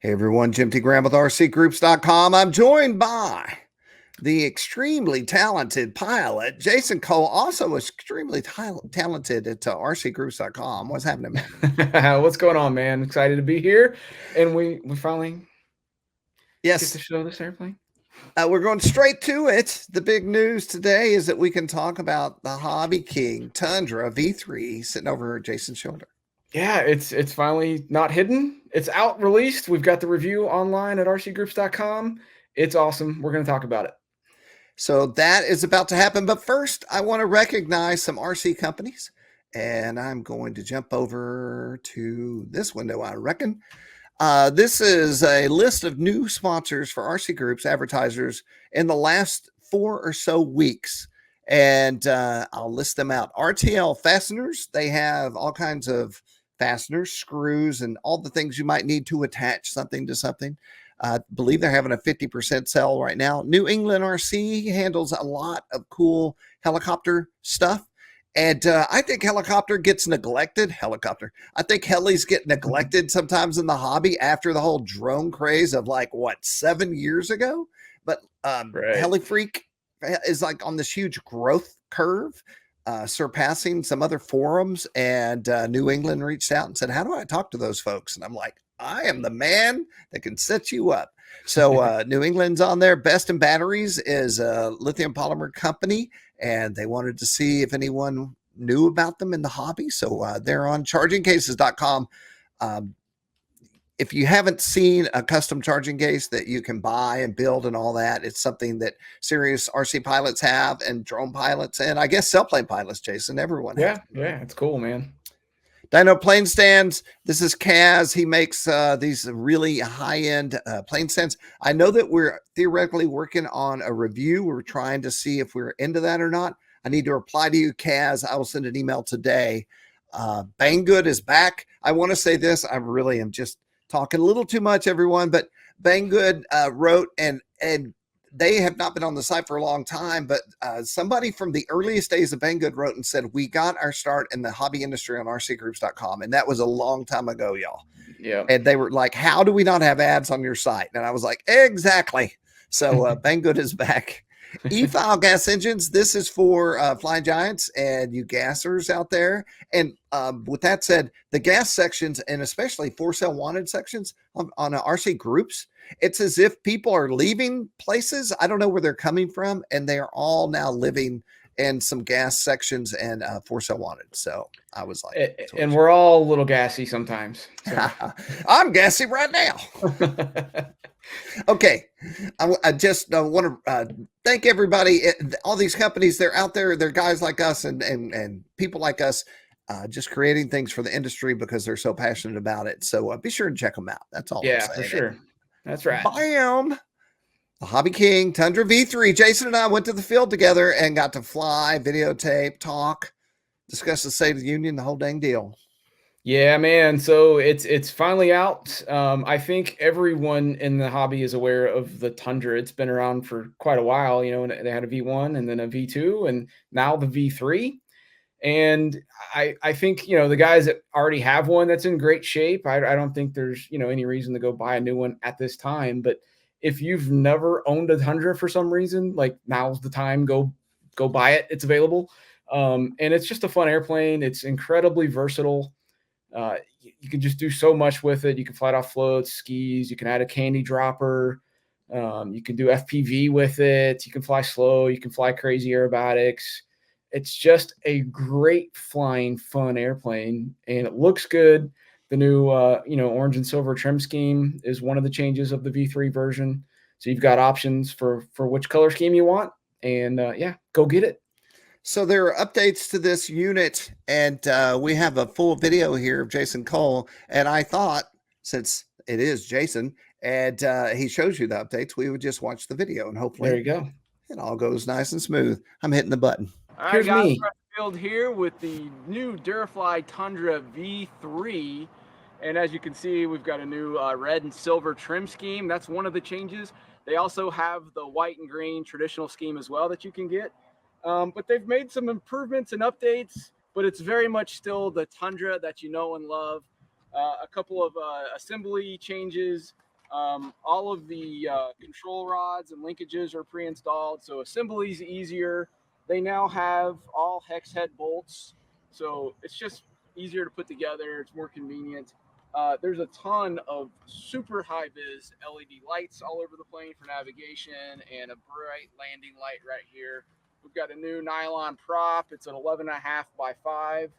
Hey everyone, Jim T. Graham with RCGroups.com. I'm joined by the extremely talented pilot, Jason Cole, also extremely talented at RCGroups.com. What's happening, man? What's going on, man? Excited to be here. And we finally get to Yes, show this airplane. we're going straight to it. The big news today is that we can talk about the Hobbyking Tundra V3 sitting over Jason's shoulder. Yeah, it's finally not hidden. It's out, released. We've got the review online at rcgroups.com. It's awesome. We're going to talk about it. So that is about to happen. But first, I want to recognize some RC companies. And I'm going to jump over to this window, I reckon. This is a list of new sponsors for RC Groups advertisers in the last 4 or so weeks. And I'll list them out. RTL Fasteners, they have all kinds of fasteners, screws, and all the things you might need to attach something to something. I believe they're having a 50% sale right now. New England RC handles a lot of cool helicopter stuff. And I think helicopter gets neglected. I think helis get neglected sometimes in the hobby after the whole drone craze of 7 years ago. But Right. Heli Freak is on this huge growth curve, surpassing some other forums. And New England reached out and said, "How do I talk to those folks?" And I'm like, I am the man that can set you up. So New England's on there. Best in Batteries is a lithium polymer company, and they wanted to see if anyone knew about them in the hobby. So they're on chargingcases.com. If you haven't seen a custom charging case that you can buy and build and all that, it's something that serious RC pilots have and drone pilots and I guess sailplane pilots, Jason. Everyone has. Yeah, it's cool, man. Dyno Plane Stands. This is Kaz. He makes these really high-end plane stands. I know that we're theoretically working on a review. We're trying to see if we're into that or not. I need to reply to you, Kaz. I will send an email today. Banggood is back. I want to say this. I really am just talking a little too much, everyone, but Banggood wrote, and they have not been on the site for a long time, but somebody from the earliest days of Banggood wrote and said, "We got our start in the hobby industry on rcgroups.com." And that was a long time ago, y'all. Yeah. And they were like, "How do we not have ads on your site?" And I was like, exactly. So Banggood is back. E-file gas engines. This is for Flying Giants and you gassers out there. And with that said, the gas sections and especially for sale wanted sections on RC Groups, it's as if people are leaving places. I don't know where they're coming from, and they are all now living in some gas sections and for sale wanted. So I was like, and we're all a little gassy sometimes. So. I'm gassy right now. Okay, I just want to thank everybody. All these companies, they're out there. They're guys like us and people like us, just creating things for the industry because they're so passionate about it. So be sure and check them out. That's all. Yeah, for sure. That's right. Bam! The Hobbyking Tundra V3. Jason and I went to the field together and got to fly, videotape, talk, discuss the State of the Union, the whole dang deal. Yeah, man. So it's finally out. I think everyone in the hobby is aware of the Tundra. It's been around for quite a while. You know, they had a V1 and then a V2 and now the V3. And I think, you know, the guys that already have one that's in great shape, I don't think there's, you know, any reason to go buy a new one at this time. But if you've never owned a Tundra for some reason, like now's the time, go buy it. It's available. And it's just a fun airplane. It's incredibly versatile. You can just do so much with it. You can fly it off floats, skis. You can add a candy dropper. You can do FPV with it. You can fly slow. You can fly crazy aerobatics. It's just a great flying, fun airplane, and it looks good. The new, orange and silver trim scheme is one of the changes of the V3 version. So you've got options for which color scheme you want, and go get it. So there are updates to this unit, and we have a full video here of Jason Cole. And I thought, since it is Jason, and he shows you the updates, we would just watch the video, and hopefully there you go. It all goes nice and smooth. I'm hitting the button. All right, guys, we're at the field here with the new Durafly Tundra V3. And as you can see, we've got a new red and silver trim scheme. That's one of the changes. They also have the white and green traditional scheme as well that you can get. But they've made some improvements and updates, but it's very much still the Tundra that you know and love. A couple of assembly changes, All of the control rods and linkages are pre-installed, so assembly is easier. They now have all hex head bolts, so it's just easier to put together. It's more convenient. There's a ton of super high vis LED lights all over the plane for navigation, and a bright landing light right here. We've got a new nylon prop. It's an 11.5 by 5.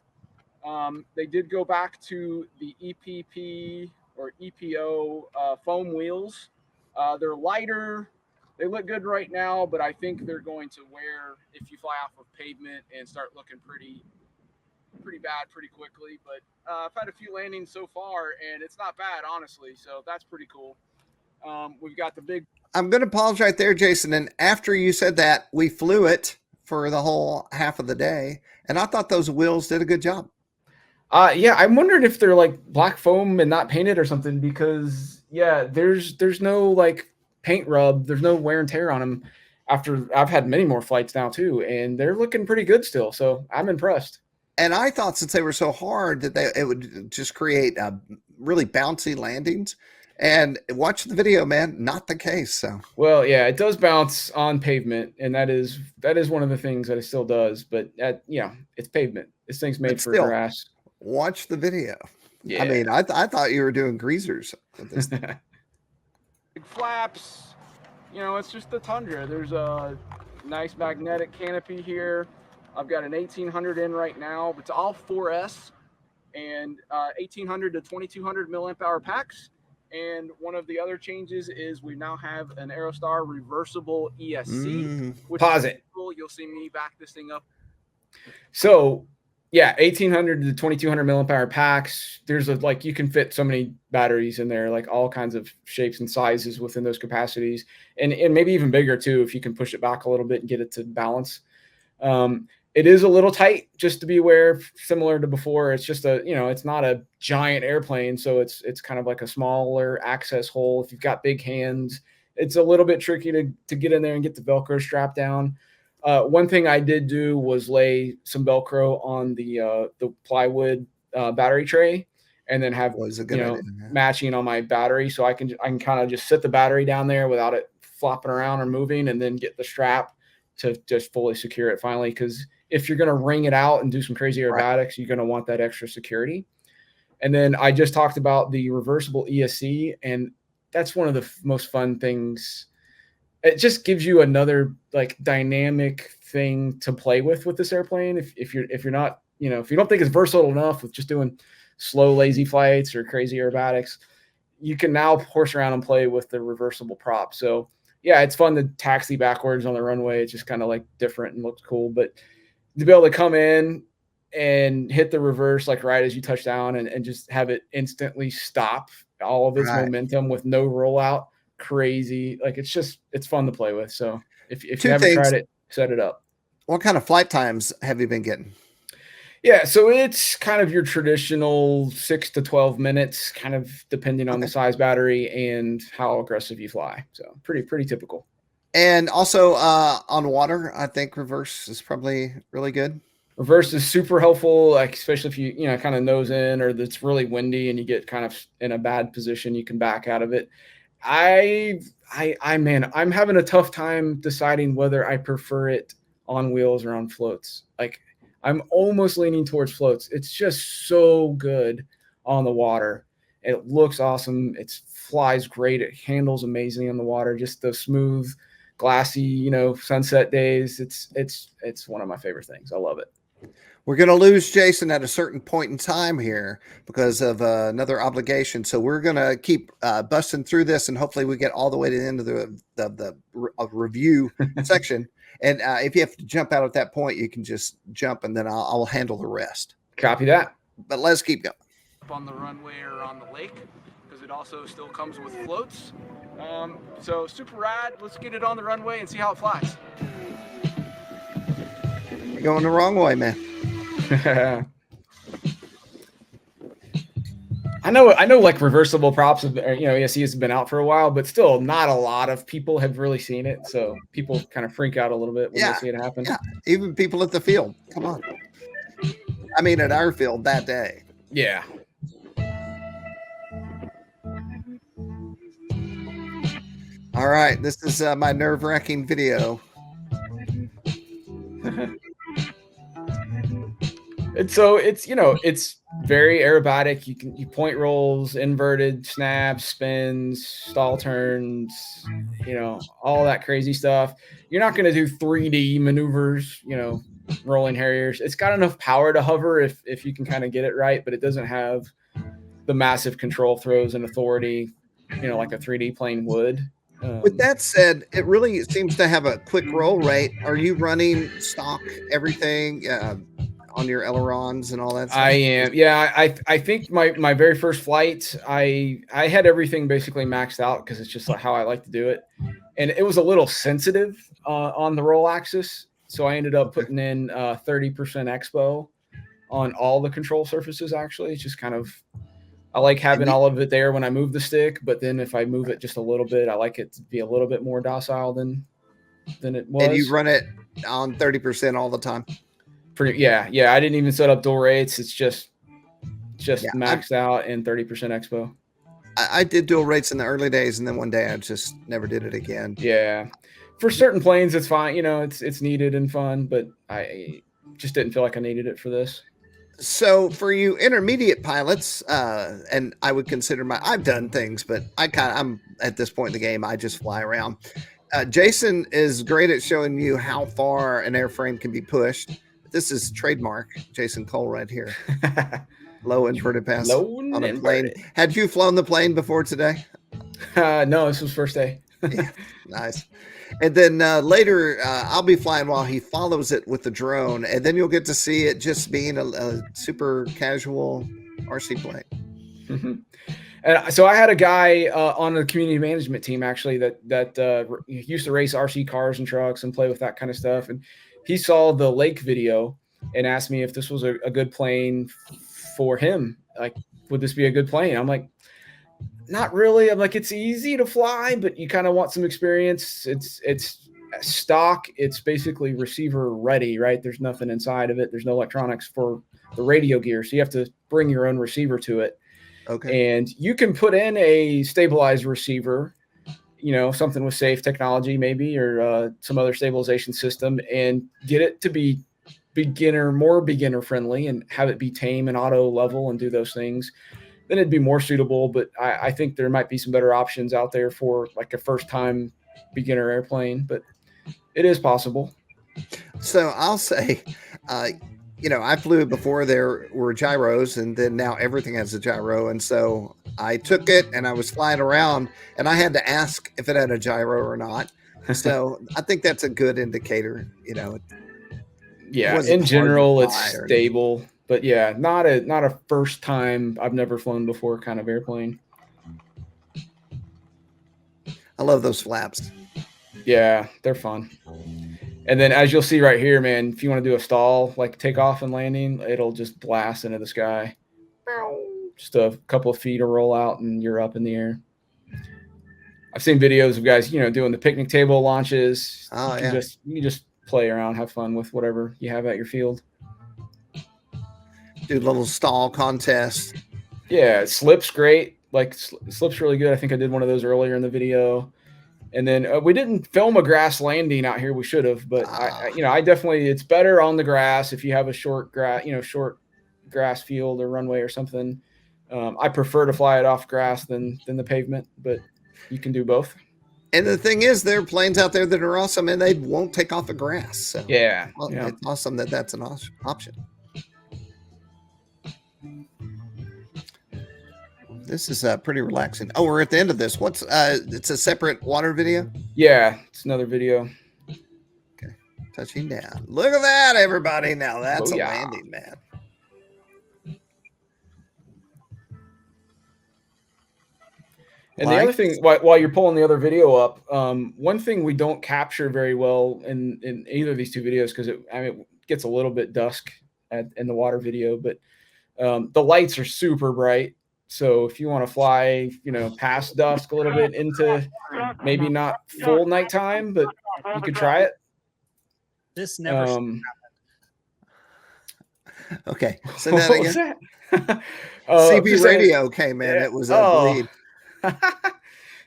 They did go back to the EPP or EPO foam wheels. They're lighter. They look good right now, but I think they're going to wear if you fly off of pavement and start looking pretty bad pretty quickly. But I've had a few landings so far, and it's not bad, honestly. So that's pretty cool. We've got the big. I'm going to pause right there, Jason. And after you said that, we flew it for the whole half of the day, and I thought those wheels did a good job. Yeah, I'm wondering if they're like black foam and not painted or something, because yeah, there's no like paint rub, there's no wear and tear on them. After I've had many more flights now too, and they're looking pretty good still. So I'm impressed. And I thought since they were so hard that it would just create really bouncy landings. And watch the video, man. Not the case. So well, yeah, it does bounce on pavement, and that is one of the things that it still does. But it's pavement. This thing's made for grass. Watch the video. Yeah. I mean, I thought you were doing greasers with this. Big flaps. It's just the Tundra. There's a nice magnetic canopy here. I've got an 1800 in right now. It's all 4S and 1800 to 2200 milliamp hour packs. And one of the other changes is we now have an Aerostar reversible ESC. Which Pause it. Cool. You'll see me back this thing up. So, yeah, 1800 to 2200 milliamp hour packs. There's you can fit so many batteries in there, like all kinds of shapes and sizes within those capacities, and maybe even bigger too if you can push it back a little bit and get it to balance. It is a little tight, just to be aware, similar to before. It's just it's not a giant airplane, so it's kind of like a smaller access hole. If you've got big hands, it's a little bit tricky to get in there and get the Velcro strap down. One thing I did do was lay some Velcro on the plywood battery tray, and then have matching on my battery, so I can kind of just sit the battery down there without it flopping around or moving, and then get the strap to just fully secure it finally. Because if you're going to ring it out and do some crazy aerobatics, you're going to want that extra security. And then I just talked about the reversible ESC, and that's one of the most fun things. It just gives you another dynamic thing to play with this airplane. If you're not, if you don't think it's versatile enough with just doing slow, lazy flights or crazy aerobatics, you can now horse around and play with the reversible prop. So yeah, it's fun to taxi backwards on the runway. It's just kind of different and looks cool, but to be able to come in and hit the reverse right as you touch down and just have it instantly stop all of its momentum with no rollout. Crazy. It's fun to play with. So if you haven't tried it, set it up. What kind of flight times have you been getting? Yeah, so it's kind of your traditional 6 to 12 minutes, kind of depending on the size battery and how aggressive you fly. So pretty typical. And also on water, I think reverse is probably really good. Reverse is super helpful, especially if you kind of nose in, or it's really windy and you get kind of in a bad position, you can back out of it. I'm having a tough time deciding whether I prefer it on wheels or on floats. I'm almost leaning towards floats. It's just so good on the water. It looks awesome. It flies great. It handles amazing on the water. Just those smooth, glassy, sunset days. It's one of my favorite things. I love it. We're going to lose Jason at a certain point in time here because of another obligation. So we're going to keep busting through this, and hopefully we get all the way to the end of the review section. And if you have to jump out at that point, you can just jump, and then I'll handle the rest. Copy that. But let's keep going. On the runway or on the lake, because it also still comes with floats. So super rad. Let's get it on the runway and see how it flies. You're going the wrong way, man. I know reversible props ESC has been out for a while, but still not a lot of people have really seen it. So people kind of freak out a little bit when they see it happen. Yeah, even people at the field. Come on. I mean, at our field that day. Yeah. All right, this is my nerve-wracking video. And so it's, you know, it's very aerobatic. You point rolls, inverted snaps, spins, stall turns, you know, all that crazy stuff. You're not going to do 3D maneuvers, you know, rolling harriers. It's got enough power to hover if you can kind of get it right, but it doesn't have the massive control throws and authority, you know, like a 3D plane would. With that said, it really seems to have a quick roll rate. Are you running stock everything on your ailerons and all that stuff? I am. Yeah, I think my very first flight, I had everything basically maxed out because it's just like how I like to do it, and it was a little sensitive on the roll axis, so I ended up putting in 30% expo on all the control surfaces. Actually, it's just kind of, I like having all of it there when I move the stick, but then if I move it just a little bit, I like it to be a little bit more docile than it was. And you run it on 30% all the time? Yeah. I didn't even set up dual rates. It's just maxed out and 30% expo. I did dual rates in the early days, and then one day I just never did it again. Yeah, for certain planes, it's fine. You know, it's needed and fun, but I just didn't feel like I needed it for this. So for you intermediate pilots, and I would consider I've done things, but I'm at this point in the game, I just fly around. Jason is great at showing you how far an airframe can be pushed. This is trademark Jason Cole right here. Low inverted pass on a plane. Had you flown the plane before today? No, this was first day. Yeah, nice. And then later, I'll be flying while he follows it with the drone, and then you'll get to see it just being a super casual RC plane. And so I had a guy on the community management team actually that used to race RC cars and trucks and play with that kind of stuff, and he saw the lake video and asked me if this was a good plane for him. Like, would this be a good plane? I'm like, not really. I'm like, it's easy to fly, but you kind of want some experience. It's stock. It's basically receiver ready, right? There's nothing inside of it. There's no electronics for the radio gear. So you have to bring your own receiver to it. Okay. And you can put in a stabilized receiver, you know, something with safe technology maybe, or some other stabilization system, and get it to be more beginner friendly and have it be tame and auto level and do those things. Then it'd be more suitable. But I think there might be some better options out there for like a first time beginner airplane, but it is possible. So I'll say, you know, I flew before there were gyros, and then now everything has a gyro. And so I took it and I was flying around, and I had to ask if it had a gyro or not. So I think that's a good indicator, you know. Yeah, in general, it's stable, but yeah, not a first time, I've never flown before kind of airplane. I love those flaps. Yeah, they're fun. And then as you'll see right here, man, if you want to do a stall, like takeoff and landing, it'll just blast into the sky. Just a couple of feet of roll out and you're up in the air. I've seen videos of guys, you know, doing the picnic table launches. Oh, you can just play around, have fun with whatever you have at your field. Do a little stall contest. Yeah, slips great. Like slips really good. I think I did one of those earlier in the video. And then we didn't film a grass landing out here. We should have, but I definitely, it's better on the grass if you have a short grass field or runway or something. I prefer to fly it off grass than the pavement, but you can do both. And the thing is, there are planes out there that are awesome, and they won't take off the grass. So yeah, it's awesome that that's an option. This is pretty relaxing. Oh, we're at the end of this. It's a separate water video? Yeah, it's another video. Okay, touching down. Look at that, everybody. Now that's a landing, man. And the other thing, while you're pulling the other video up, one thing we don't capture very well in either of these two videos, because it gets a little bit dusk in the water video, but the lights are super bright. So if you want to fly, you know, past dusk a little bit into maybe not full nighttime, but you could try it. This never happened. Okay, so that again. That? CB radio came in. It was a bleed.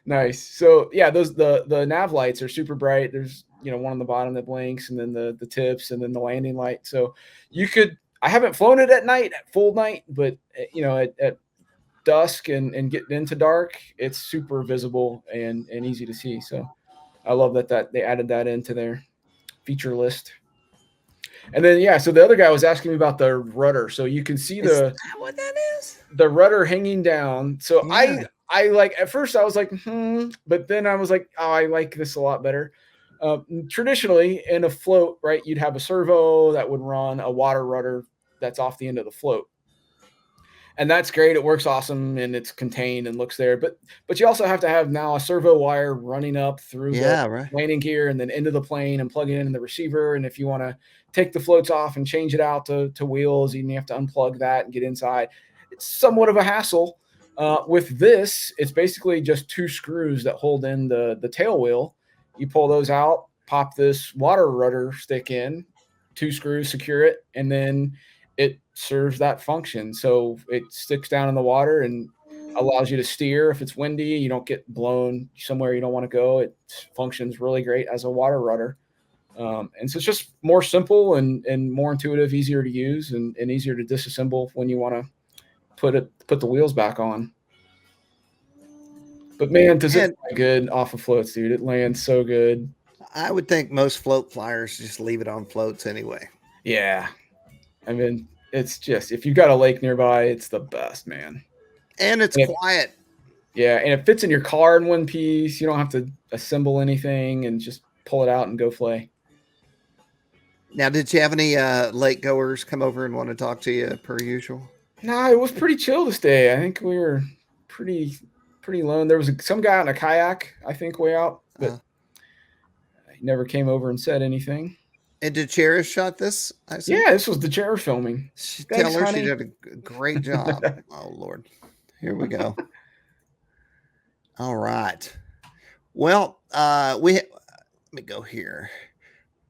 Nice. So yeah, the nav lights are super bright. There's one on the bottom that blinks, and then the tips, and then the landing light. So you could. I haven't flown it at night, at full night, but at dusk and getting into dark, it's super visible and easy to see. So I love that they added that into their feature list. And then yeah, so the other guy was asking me about the rudder. So you can see Is that what that is? the rudder hanging down. So Yeah. I like, at first I was like, but then I was like, oh, I like this a lot better. Traditionally in a float, right, you'd have a servo that would run a water rudder that's off the end of the float. And that's great. It works awesome and it's contained and looks there. But you also have to have now a servo wire running up through the landing gear and then into the plane and plug it in the receiver. And if you want to take the floats off and change it out to wheels, you have to unplug that and get inside. It's somewhat of a hassle. With this, it's basically just 2 screws that hold in the tail wheel. You pull those out, pop this water rudder stick in, 2 screws, secure it, and then it serves that function. So it sticks down in the water and allows you to steer. If it's windy, you don't get blown somewhere you don't want to go. It functions really great as a water rudder. And so it's just more simple and more intuitive, easier to use, and easier to disassemble when you want to put the wheels back on. But man, does it fly good off of floats, dude. It lands so good. I would think most float flyers just leave it on floats anyway. Yeah. I mean, it's just, if you've got a lake nearby, it's the best, man. And it's quiet. Yeah, and it fits in your car in one piece. You don't have to assemble anything and just pull it out and go play. Now, did you have any lake goers come over and want to talk to you per usual? No, it was pretty chill this day. I think we were pretty lone. There was some guy on a kayak, I think, way out, but he never came over and said anything. And did Cherish shot this? Yeah, this was the Cherish filming. Tell her she did a great job. Oh, Lord. Here we go. All right. Well, let me go here.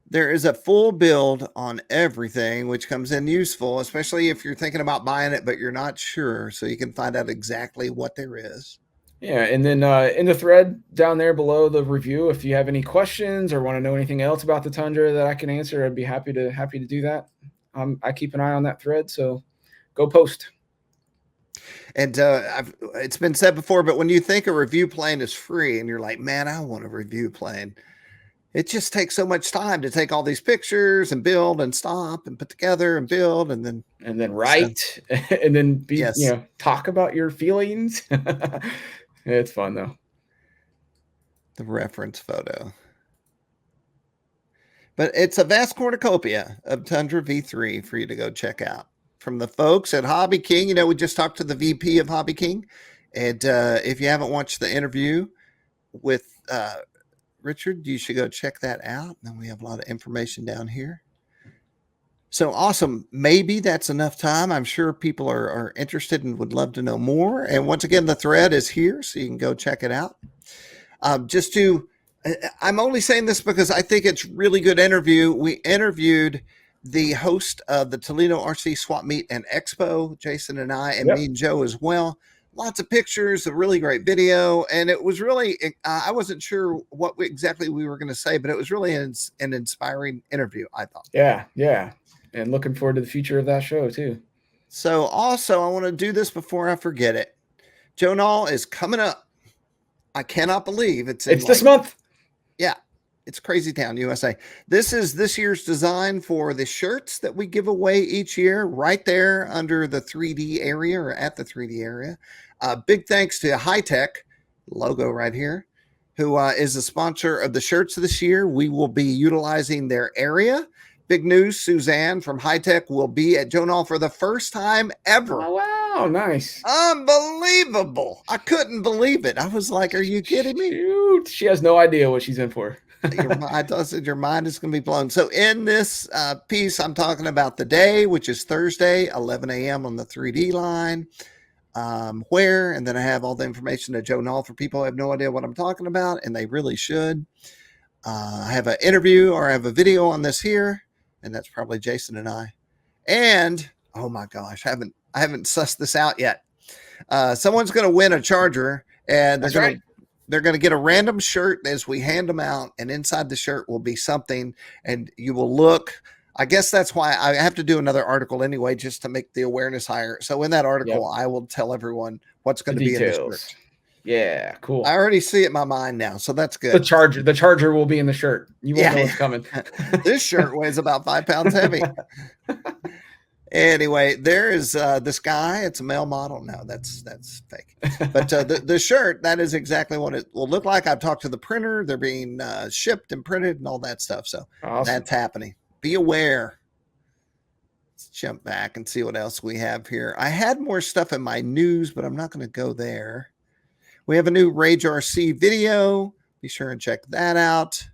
There is a full build on everything, which comes in useful, especially if you're thinking about buying it, but you're not sure. So you can find out exactly what there is. Yeah, and then in the thread down there below the review, if you have any questions or want to know anything else about the Tundra that I can answer, I'd be happy to do that. I keep an eye on that thread, so go post. And it's been said before, but when you think a review plane is free and you're like, man, I want a review plane, it just takes so much time to take all these pictures and build and stop and put together and build and then write and then talk about your feelings. It's fun though. The reference photo. But it's a vast cornucopia of Tundra V3 for you to go check out. From the folks at HobbyKing, we just talked to the VP of HobbyKing. And if you haven't watched the interview with Richard, you should go check that out. And we have a lot of information down here. So awesome. Maybe that's enough time. I'm sure people are interested and would love to know more. And once again, the thread is here, so you can go check it out. I'm only saying this because I think it's really good interview. We interviewed the host of the Toledo RC Swap Meet and Expo, Jason and I, and me and Joe as well. Lots of pictures, a really great video. And it was really, I wasn't sure what exactly we were going to say, but it was really an inspiring interview, I thought. Yeah. And looking forward to the future of that show too. So also, I want to do this before I forget it. Joe Nall is coming up. I cannot believe it's this month. Yeah, it's Crazy Town, USA. This is this year's design for the shirts that we give away each year, right there under the 3D area or at the 3D area. Big thanks to Hitec, logo right here, who is a sponsor of the shirts this year. We will be utilizing their area. Big news, Suzanne from Hitec will be at Joe Nall for the first time ever. Oh, wow, nice. Unbelievable. I couldn't believe it. I was like, are you kidding me? Shoot. She has no idea what she's in for. I said your mind is going to be blown. So in this piece, I'm talking about the day, which is Thursday, 11 a.m. on the 3D line. Where, and then I have all the information to Joe Nall for people who have no idea what I'm talking about, and they really should. I have an interview or I have a video on this here. And that's probably Jason and I. And oh my gosh, I haven't sussed this out yet. Someone's going to win a charger, and they're going to they're going to get a random shirt as we hand them out, and inside the shirt will be something, and you will look. I guess that's why I have to do another article anyway, just to make the awareness higher. So in that article, I will tell everyone what's going to be in the shirt. Yeah, cool. I already see it in my mind now, so that's good. The charger will be in the shirt. You won't know what's coming. This shirt weighs about 5 pounds heavy. Anyway, there is this guy. It's a male model. No, that's fake. But the shirt, that is exactly what it will look like. I've talked to the printer. They're being shipped and printed and all that stuff. So that's happening. Be aware. Let's jump back and see what else we have here. I had more stuff in my news, but I'm not going to go there. We have a new Rage RC video. Be sure and check that out.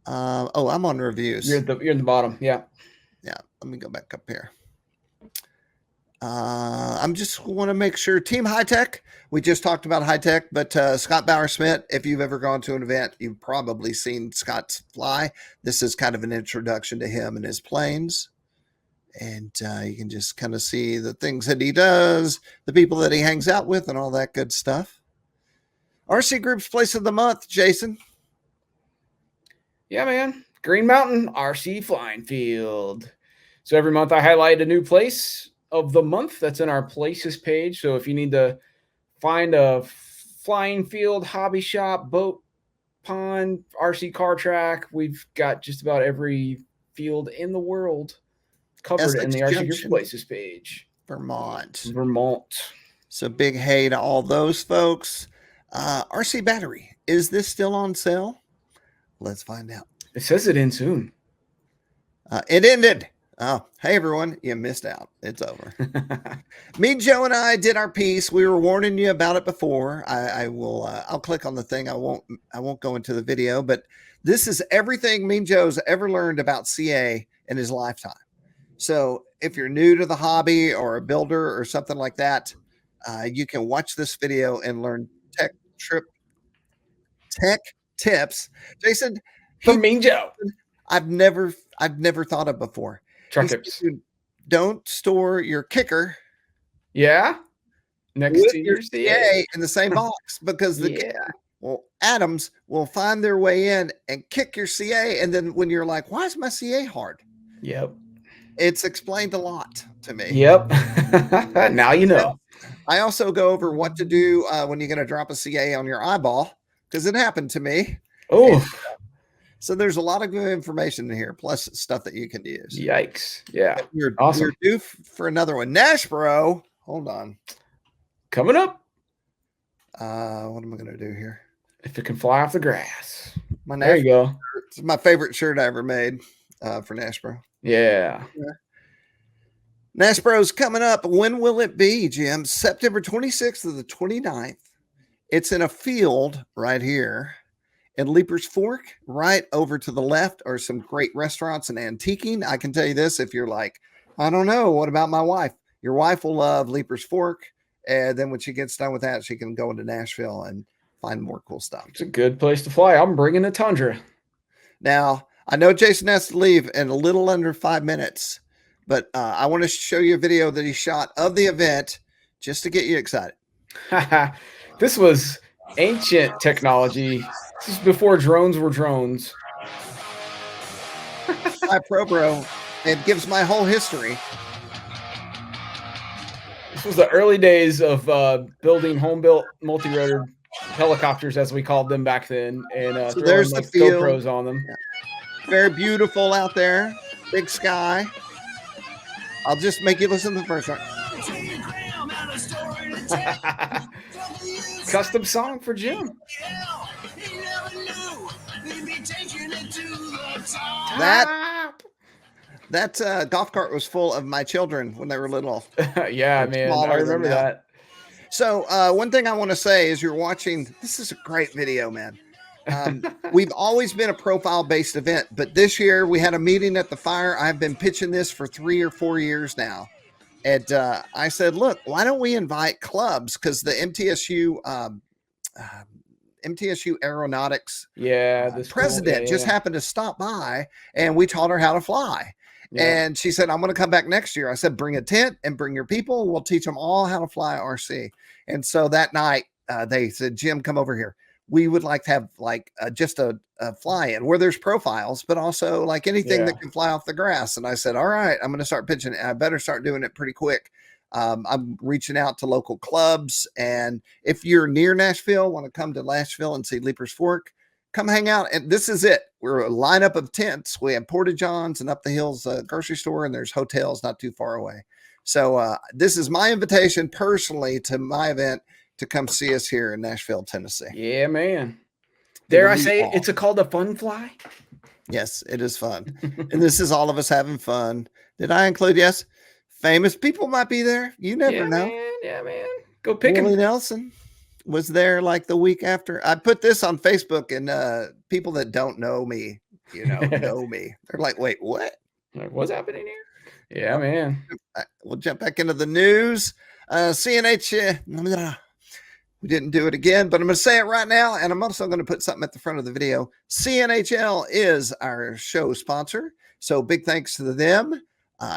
Oh, I'm on reviews. You're in the bottom. Yeah. Yeah. Let me go back up here. I'm just want to make sure Team Hitec. We just talked about Hitec, but Scott Bauerschmidt, if you've ever gone to an event, you've probably seen Scott fly. This is kind of an introduction to him and his planes. And you can just kind of see the things that he does, the people that he hangs out with, and all that good stuff. RCGroups Place of the Month, Jason. Yeah, man. Green Mountain RC Flying Field. So every month I highlight a new place of the month that's in our places page. So if you need to find a flying field, hobby shop, boat, pond, RC car track, we've got just about every field in the world covered in the RCGroups places page. Vermont. So big hey to all those folks. RC battery. Is this still on sale? Let's find out. It says it ends soon. It ended. Oh, hey everyone, you missed out. It's over. Me, Joe, and I did our piece. We were warning you about it before. I'll click on the thing. I won't go into the video, but this is everything me and Joe's ever learned about CA in his lifetime. So if you're new to the hobby or a builder or something like that, you can watch this video and learn tech tips. Jason, from Mean Joe, I've never thought of before. Truck tips. Don't store your kicker. Yeah. Next to your CA in the same box, because atoms will find their way in and kick your CA. And then when you're like, why is my CA hard? Yep. It's explained a lot to me. Yep. Now you know. I also go over what to do when you're going to drop a CA on your eyeball, because it happened to me. Oh. So there's a lot of good information in here, plus stuff that you can use. Yikes. Yeah. You're awesome. You're due for another one. NashBro. Hold on. Coming up. What am I going to do here? If it can fly off the grass. There you go. It's my favorite shirt I ever made for NashBro. Yeah. NashBro's coming up. When will it be, Jim? September 26th to the 29th. It's in a field right here. In Leaper's Fork, right over to the left, are some great restaurants and antiquing. I can tell you this, if you're like, I don't know, what about my wife? Your wife will love Leaper's Fork. And then when she gets done with that, she can go into Nashville and find more cool stuff. It's a good place to fly. I'm bringing a Tundra. Now, I know Jason has to leave in a little under 5 minutes, but I want to show you a video that he shot of the event just to get you excited. This was ancient technology. This is before drones were drones. My Bro, it gives my whole history. This was the early days of building home-built multi-rotor helicopters, as we called them back then, and so there's the field. GoPros on them. Yeah. Very beautiful out there. Big sky. I'll just make you listen to the first one. Custom song for Jim. That golf cart was full of my children when they were little. Yeah, man, I remember that. So one thing I want to say is you're watching. This is a great video, man. We've always been a profile-based event, but this year we had a meeting at the fire. I've been pitching this for 3 or 4 years now. And I said, look, why don't we invite clubs? Because the MTSU Aeronautics president just happened to stop by, and we taught her how to fly. Yeah. And she said, I'm going to come back next year. I said, bring a tent and bring your people. We'll teach them all how to fly RC. And so that night, they said, Jim, come over here. We would like to have like just a fly-in where there's profiles, but also like anything that can fly off the grass. And I said, all right, I'm going to start pitching it. I better start doing it pretty quick. I'm reaching out to local clubs. And if you're near Nashville, want to come to Nashville and see Leapers Fork, come hang out. And this is it. We're a lineup of tents. We have Porta Johns and up the hills grocery store, and there's hotels not too far away. So this is my invitation personally to my event to come see us here in Nashville, Tennessee. Yeah, man. Dare I say it's called a fun fly? Yes, it is fun. And this is all of us having fun. Did I include, yes, famous people might be there. You never know. Man. Yeah, man. Go pick Willie him. Nelson was there like the week after. I put this on Facebook, and people that don't know me, know me. They're like, wait, what? Like, what's happening here? Yeah, man. We'll jump back into the news. CNH, we didn't do it again, but I'm going to say it right now, and I'm also going to put something at the front of the video. CNHL is our show sponsor, so big thanks to them.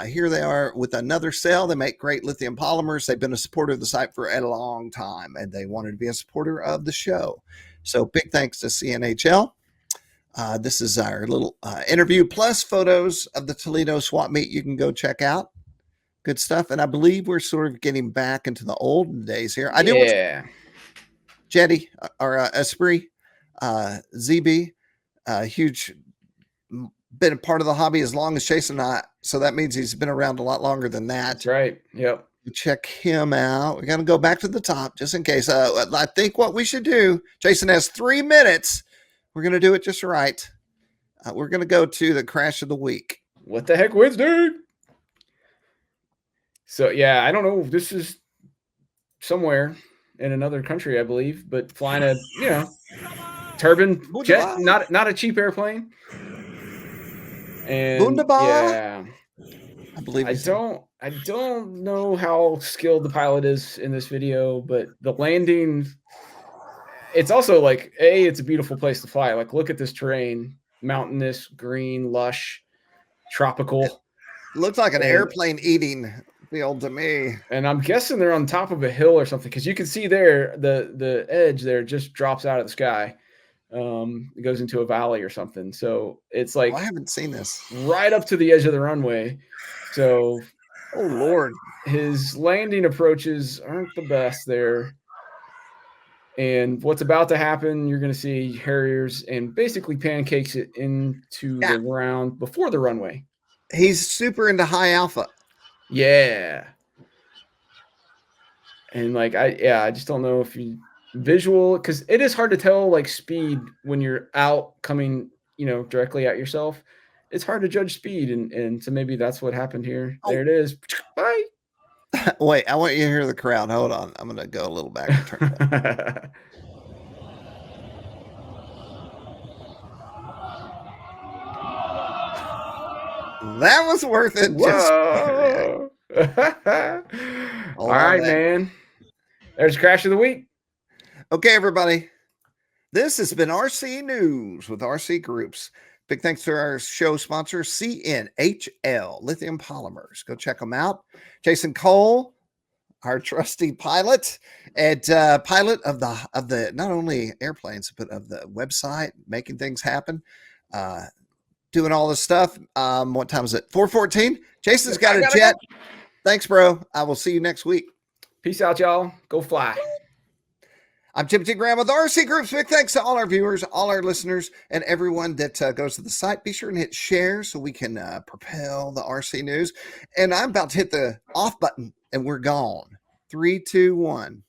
Here they are with another cell. They make great lithium polymers. They've been a supporter of the site for a long time, and they wanted to be a supporter of the show. So big thanks to CNHL. This is our little interview plus photos of the Toledo swap meet you can go check out. Good stuff. And I believe we're sort of getting back into the olden days here. I do want Jetty or Esprit, ZB, huge, been a part of the hobby as long as Jason and I. So that means he's been around a lot longer than that. That's right. Yep. Check him out. We're going to go back to the top just in case. I think what we should do, Jason has 3 minutes. We're going to do it just right. We're going to go to the crash of the week. What the heck, Wednesday? So, yeah, I don't know. This is somewhere in another country, I believe, but flying a, turbine jet, not a cheap airplane. And yeah, I believe I don't know how skilled the pilot is in this video, but the landing, it's also like, it's a beautiful place to fly. Like, look at this terrain, mountainous, green, lush, tropical. It looks like an airplane eating field to me. And I'm guessing they're on top of a hill or something, because you can see there the edge there just drops out of the sky. It goes into a valley or something. So it's like, I haven't seen this. Right up to the edge of the runway. So, oh Lord, his landing approaches aren't the best there. And what's about to happen, you're going to see Harriers and basically pancakes it into the ground before the runway. He's super into high alpha. Yeah. And like, I just don't know if you visual, because it is hard to tell like speed when you're out coming, directly at yourself. It's hard to judge speed. And so maybe that's what happened here. Oh. There it is. Bye. Wait, I want you to hear the crowd. Hold on. I'm going to go a little back and turn back. That was worth it. Whoa. All right, man. There's Crash of the Week. Okay, everybody. This has been RC News with RCGroups. Big thanks to our show sponsor, CNHL Lithium Polymers. Go check them out. Jason Cole, our trusty pilot, and pilot of the not only airplanes but of the website, making things happen, doing all this stuff. What time is it? 4:14. Jason's got a jet. Thanks, bro. I will see you next week. Peace out, y'all. Go fly. I'm Timothy Graham with RCGroups. Big thanks to all our viewers, all our listeners, and everyone that goes to the site. Be sure and hit share so we can propel the RC news. And I'm about to hit the off button, and we're gone. 3, 2, 1.